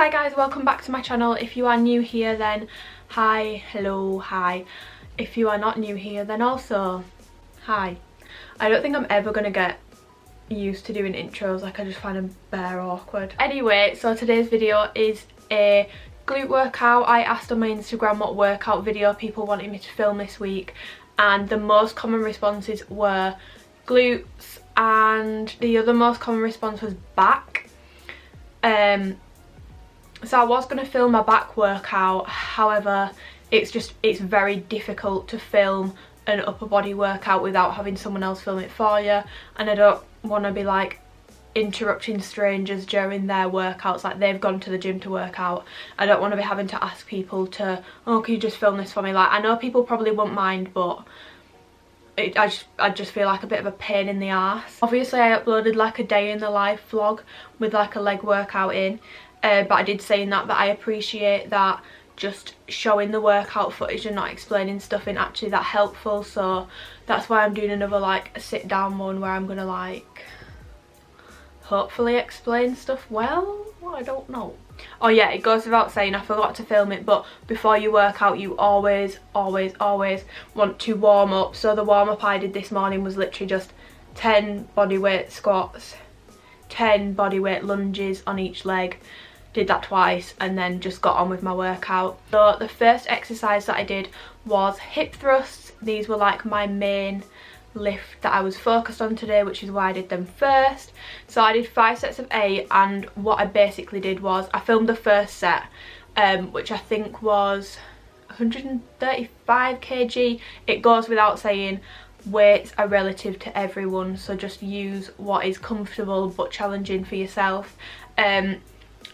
Hi guys, welcome back to my channel. If you are new here then hi, hello, hi. If you are not new here then also hi. I don't think I'm ever gonna get used to doing intros, like I just find them bare awkward. Anyway, so today's video is a glute workout. I asked on my Instagram what workout video people wanted me to film this week, and the most common responses were glutes and the other most common response was back. So I was going to film my back workout, however it's very difficult to film an upper body workout without having someone else film it for you, and I don't want to be like interrupting strangers during their workouts, like they've gone to the gym to work out. I don't want to be having to ask people to, oh, can you just film this for me? Like, I know people probably won't mind, but I just feel like a bit of a pain in the arse. Obviously I uploaded like a day in the life vlog with like a leg workout in, but I did say in that I appreciate that just showing the workout footage and not explaining stuff isn't actually that helpful, so that's why I'm doing another like a sit down one where I'm gonna like hopefully explain stuff well. I don't know. Oh yeah, it goes without saying, I forgot to film it, but before you work out you always want to warm up. So the warm up I did this morning was literally just 10 bodyweight squats, 10 bodyweight lunges on each leg. Did that twice and then just got on with my workout. So the first exercise that I did was hip thrusts. These were like my main lift that I was focused on today, which is why I did them first. So I did 5 sets of 8, and what I basically did was I filmed the first set, which I think was 135 kg. It goes without saying, weights are relative to everyone, so just use what is comfortable but challenging for yourself.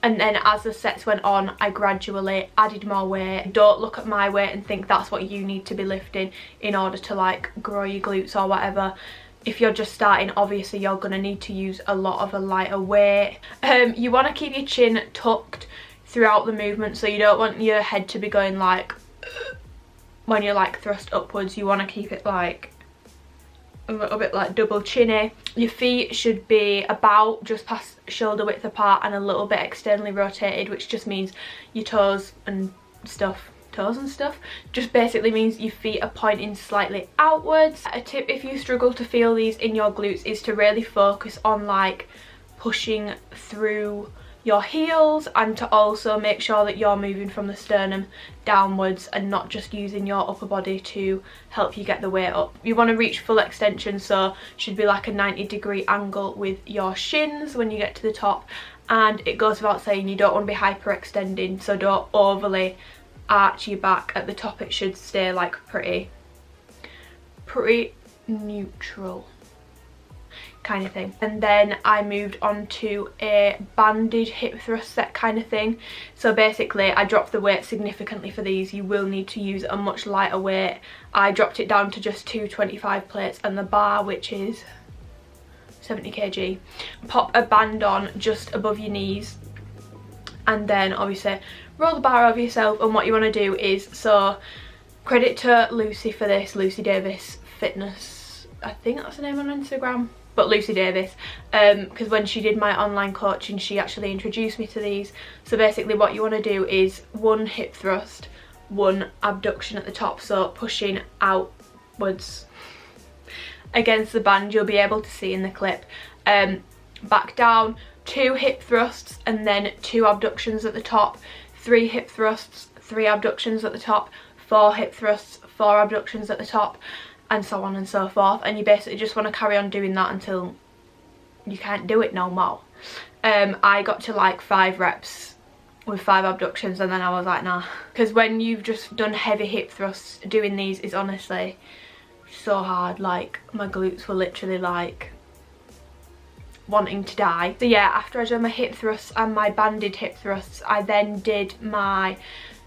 And then as the sets went on, I gradually added more weight. Don't look at my weight and think that's what you need to be lifting in order to like grow your glutes or whatever. If you're just starting, obviously you're going to need to use a lot of a lighter weight. You want to keep your chin tucked throughout the movement, so you don't want your head to be going like when you're like thrust upwards. You want to keep it like a little bit like double chinny. Your feet should be about just past shoulder width apart and a little bit externally rotated, which just means your toes and stuff just basically means your feet are pointing slightly outwards. A tip if you struggle to feel these in your glutes is to really focus on like pushing through your heels, and to also make sure that you're moving from the sternum downwards and not just using your upper body to help you get the weight up. You want to reach full extension, so should be like a 90-degree angle with your shins when you get to the top, and it goes without saying you don't want to be hyperextending, so don't overly arch your back at the top. It should stay like pretty neutral kind of thing. And then I moved on to a banded hip thrust set kind of thing. So basically I dropped the weight significantly for these. You will need to use a much lighter weight. I dropped it down to just 225 plates and the bar, which is 70 kg. Pop a band on just above your knees, and then obviously roll the bar over yourself. And what you want to do is, so credit to Lucy for this, Lucy Davis Fitness, I think that's the name on Instagram, but Lucy Davis, because when she did my online coaching she actually introduced me to these. So basically what you want to do is 1 hip thrust, 1 abduction at the top, so pushing outwards against the band. You'll be able to see in the clip. Back down, 2 hip thrusts and then 2 abductions at the top, 3 hip thrusts, 3 abductions at the top, 4 hip thrusts, 4 abductions at the top, and so on and so forth. And you basically just want to carry on doing that until you can't do it no more. I got to like 5 reps with 5 abductions and then I was like nah, because when you've just done heavy hip thrusts, doing these is honestly so hard. Like my glutes were literally like wanting to die. So yeah, after I did my hip thrusts and my banded hip thrusts, I then did my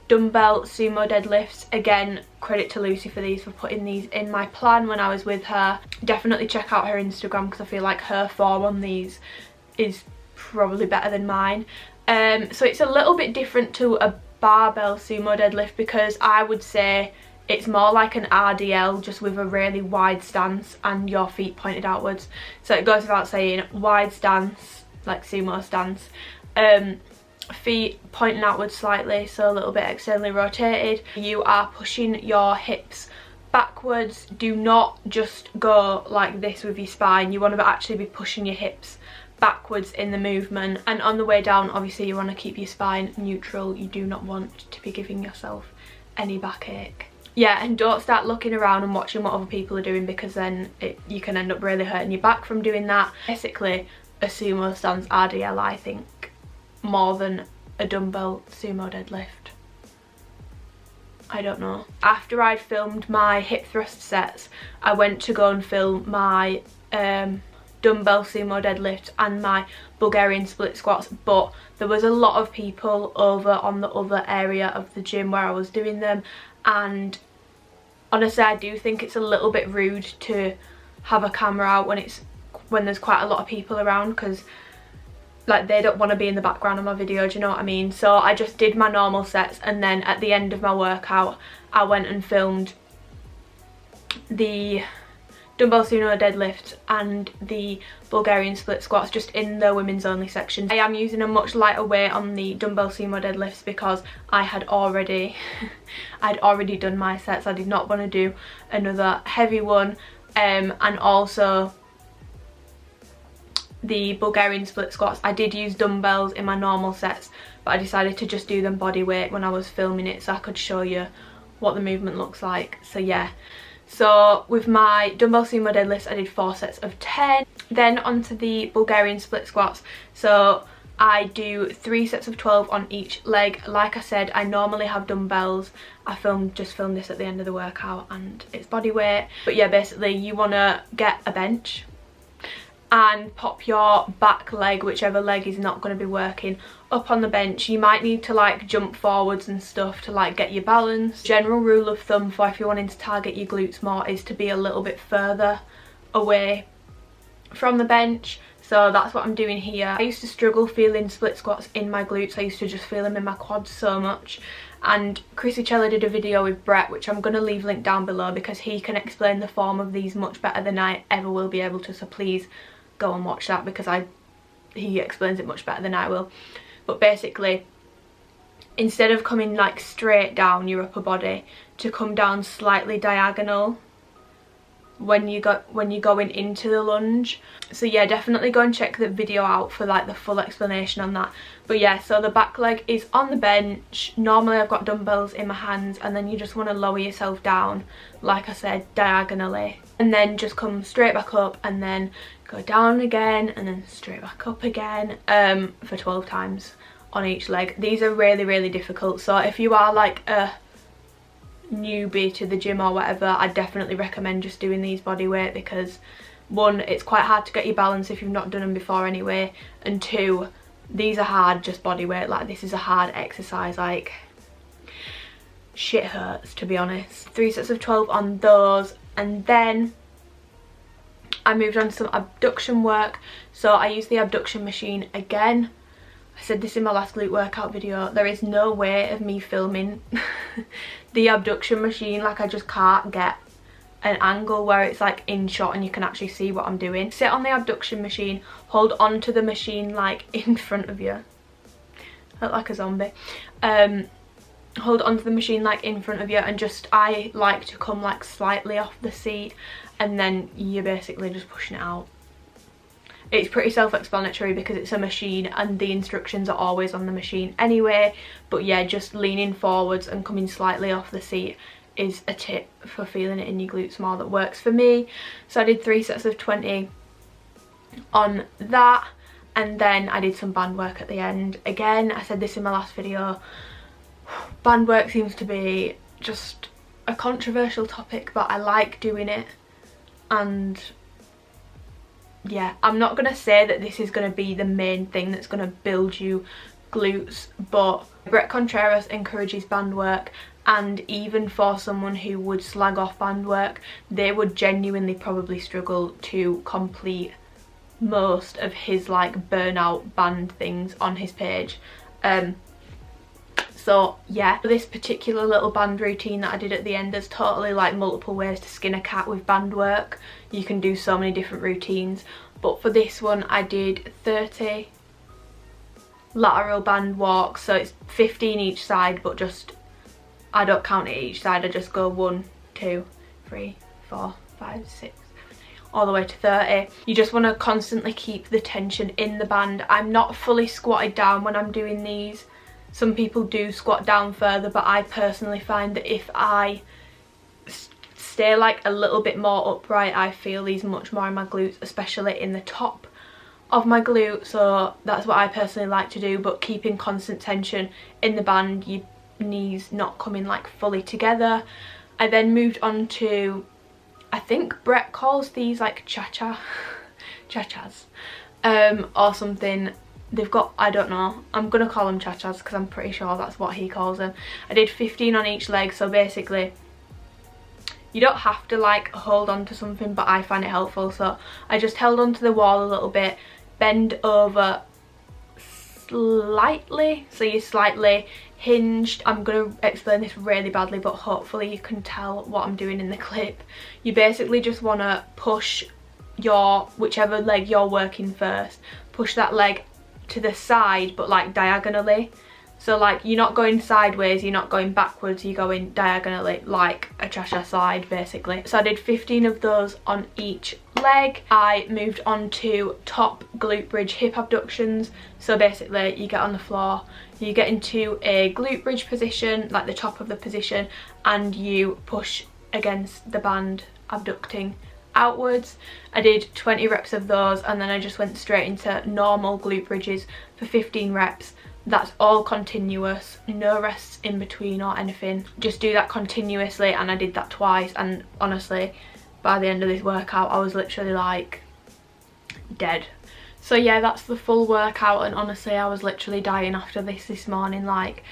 dumbbell sumo deadlifts. Again, credit to Lucy for these, for putting these in my plan when I was with her. Definitely check out her Instagram because I feel like her form on these is probably better than mine. So it's a little bit different to a barbell sumo deadlift, because I would say it's more like an RDL, just with a really wide stance and your feet pointed outwards. So it goes without saying, wide stance, like sumo stance, feet pointing outwards slightly, so a little bit externally rotated. You are pushing your hips backwards. Do not just go like this with your spine. You want to actually be pushing your hips backwards in the movement, and on the way down obviously you want to keep your spine neutral. You do not want to be giving yourself any backache. Yeah, and don't start looking around and watching what other people are doing, because then you can end up really hurting your back from doing that. Basically, a sumo stance RDL, I think, more than a dumbbell sumo deadlift. I don't know. After I'd filmed my hip thrust sets, I went to go and film my dumbbell sumo deadlift and my Bulgarian split squats, but there was a lot of people over on the other area of the gym where I was doing them, and honestly I do think it's a little bit rude to have a camera out when there's quite a lot of people around, because like they don't want to be in the background of my video, do you know what I mean? So I just did my normal sets, and then at the end of my workout I went and filmed the dumbbell sumo deadlift and the Bulgarian split squats just in the women's only section. I am using a much lighter weight on the dumbbell sumo deadlifts because I had already done my sets. I did not want to do another heavy one, and also the Bulgarian split squats I did use dumbbells in my normal sets, but I decided to just do them body weight when I was filming it so I could show you what the movement looks like. So yeah, so with my dumbbell sumo deadlifts I did 4 sets of 10. Then onto the Bulgarian split squats, so I do 3 sets of 12 on each leg. Like I said, I normally have dumbbells. I just filmed this at the end of the workout and it's body weight. But yeah, basically you want to get a bench and pop your back leg, whichever leg is not going to be working, up on the bench. You might need to like jump forwards and stuff to like get your balance. General rule of thumb for if you're wanting to target your glutes more is to be a little bit further away from the bench. So that's what I'm doing here. I used to struggle feeling split squats in my glutes. I used to just feel them in my quads so much. And Chrissy Chella did a video with Brett, which I'm going to leave linked down below, because he can explain the form of these much better than I ever will be able to. So please go and watch that, because he explains it much better than I will. But basically, instead of coming like straight down your upper body, to come down slightly diagonal when you're going into the lunge. So yeah, definitely go and check the video out for like the full explanation on that. But yeah, so the back leg is on the bench. Normally I've got dumbbells in my hands, and then you just want to lower yourself down, like I said, diagonally, and then just come straight back up, and then go down again, and then straight back up again, for 12 times on each leg. These are really, really difficult, so if you are like a newbie to the gym or whatever, I definitely recommend just doing these body weight, because 1, it's quite hard to get your balance if you've not done them before anyway, and 2, these are hard just body weight. Like, this is a hard exercise, like shit hurts, to be honest. 3 sets of 12 on those, and then I moved on to some abduction work. So I used the abduction machine again. I said this in my last glute workout video, there is no way of me filming the abduction machine. Like, I just can't get an angle where it's like in shot and you can actually see what I'm doing. Sit on the abduction machine, hold on to the machine like in front of you. I look like a zombie. Hold onto the machine like in front of you, and just, I like to come like slightly off the seat, and then you're basically just pushing it out. It's pretty self-explanatory because it's a machine and the instructions are always on the machine anyway. But yeah, just leaning forwards and coming slightly off the seat is a tip for feeling it in your glutes more that works for me. So I did 3 sets of 20 on that, and then I did some band work at the end. Again, I said this in my last video, band work seems to be just a controversial topic, but I like doing it. And yeah, I'm not going to say that this is going to be the main thing that's going to build you glutes, but Brett Contreras encourages band work, and even for someone who would slag off band work, they would genuinely probably struggle to complete most of his like burnout band things on his page. So yeah, this particular little band routine that I did at the end, there's totally like multiple ways to skin a cat with band work. You can do so many different routines, but for this one I did 30 lateral band walks, so it's 15 each side, but just I don't count it each side, I just go 1, 2, 3, 4, 5, 6, all the way to 30. You just want to constantly keep the tension in the band. I'm not fully squatted down when I'm doing these. Some people do squat down further, but I personally find that if I stay like a little bit more upright, I feel these much more in my glutes, especially in the top of my glute. So that's what I personally like to do, but keeping constant tension in the band, your knees not coming like fully together. I then moved on to, I think Brett calls these like cha-chas or something. They've got, I don't know, I'm gonna call them cha-chas because I'm pretty sure that's what he calls them. I did 15 on each leg, so basically you don't have to like hold on to something, but I find it helpful. So I just held onto the wall a little bit, bend over slightly, so you're slightly hinged. I'm going to explain this really badly, but hopefully you can tell what I'm doing in the clip. You basically just want to push your, whichever leg you're working first, push that leg to the side, but like diagonally. So like you're not going sideways, you're not going backwards, you're going diagonally like a cha-cha slide basically. So I did 15 of those on each leg. I moved on to top glute bridge hip abductions. So basically you get on the floor, you get into a glute bridge position, like the top of the position, and you push against the band, abducting outwards. I did 20 reps of those, and then I just went straight into normal glute bridges for 15 reps. That's all continuous, no rests in between or anything. Just do that continuously, and I did that twice, and honestly by the end of this workout I was literally like dead. So yeah, that's the full workout, and honestly I was literally dying after this morning. Like,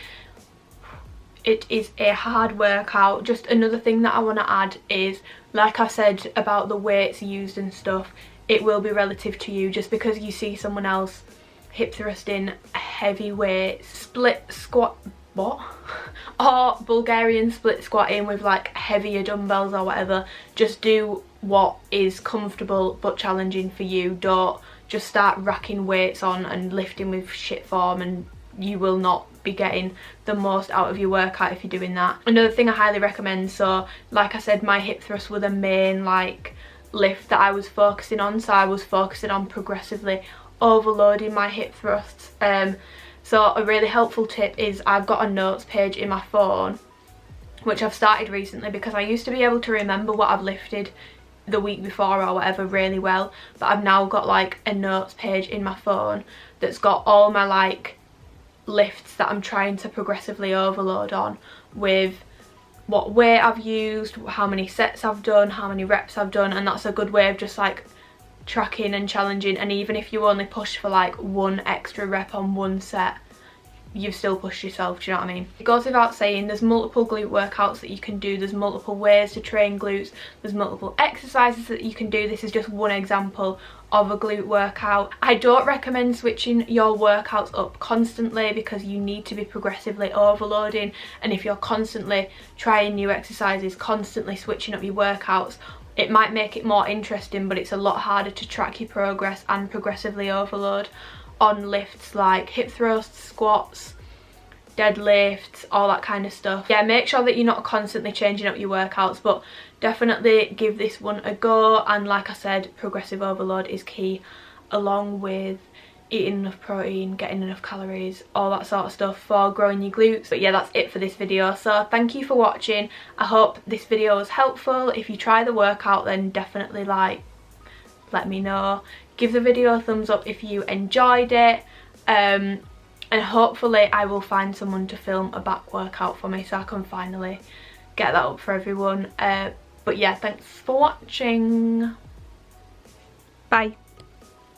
it is a hard workout. Just another thing that I want to add is, like I said about the weights used and stuff, it will be relative to you. Just because you see someone else hip thrusting heavy weight, split squat, what? Or Bulgarian split squatting with like heavier dumbbells or whatever, just do what is comfortable but challenging for you. Don't just start racking weights on and lifting with shit form, and you will not be getting the most out of your workout if you're doing that. Another thing I highly recommend, so like I said, my hip thrusts were the main like lift that I was focusing on, so I was focusing on progressively overloading my hip thrusts. So a really helpful tip is, I've got a notes page in my phone, which I've started recently because I used to be able to remember what I've lifted the week before or whatever really well, but I've now got like a notes page in my phone that's got all my like lifts that I'm trying to progressively overload on, with what weight I've used, how many sets I've done, how many reps I've done, and that's a good way of just like tracking and challenging. And even if you only push for like one extra rep on one set, you've still pushed yourself, do you know what I mean? It goes without saying, there's multiple glute workouts that you can do, there's multiple ways to train glutes, there's multiple exercises that you can do. This is just one example of a glute workout. I don't recommend switching your workouts up constantly because you need to be progressively overloading, and if you're constantly trying new exercises, constantly switching up your workouts, it might make it more interesting, but it's a lot harder to track your progress and progressively overload on lifts like hip thrusts, squats, deadlifts, all that kind of stuff. Yeah, make sure that you're not constantly changing up your workouts, but definitely give this one a go. And like I said, progressive overload is key, along with eating enough protein, getting enough calories, all that sort of stuff for growing your glutes. But yeah, that's it for this video. So thank you for watching. I hope this video was helpful. If you try the workout, then definitely like, let me know. Give the video a thumbs up if you enjoyed it, and hopefully I will find someone to film a back workout for me so I can finally get that up for everyone. But yeah, thanks for watching. Bye.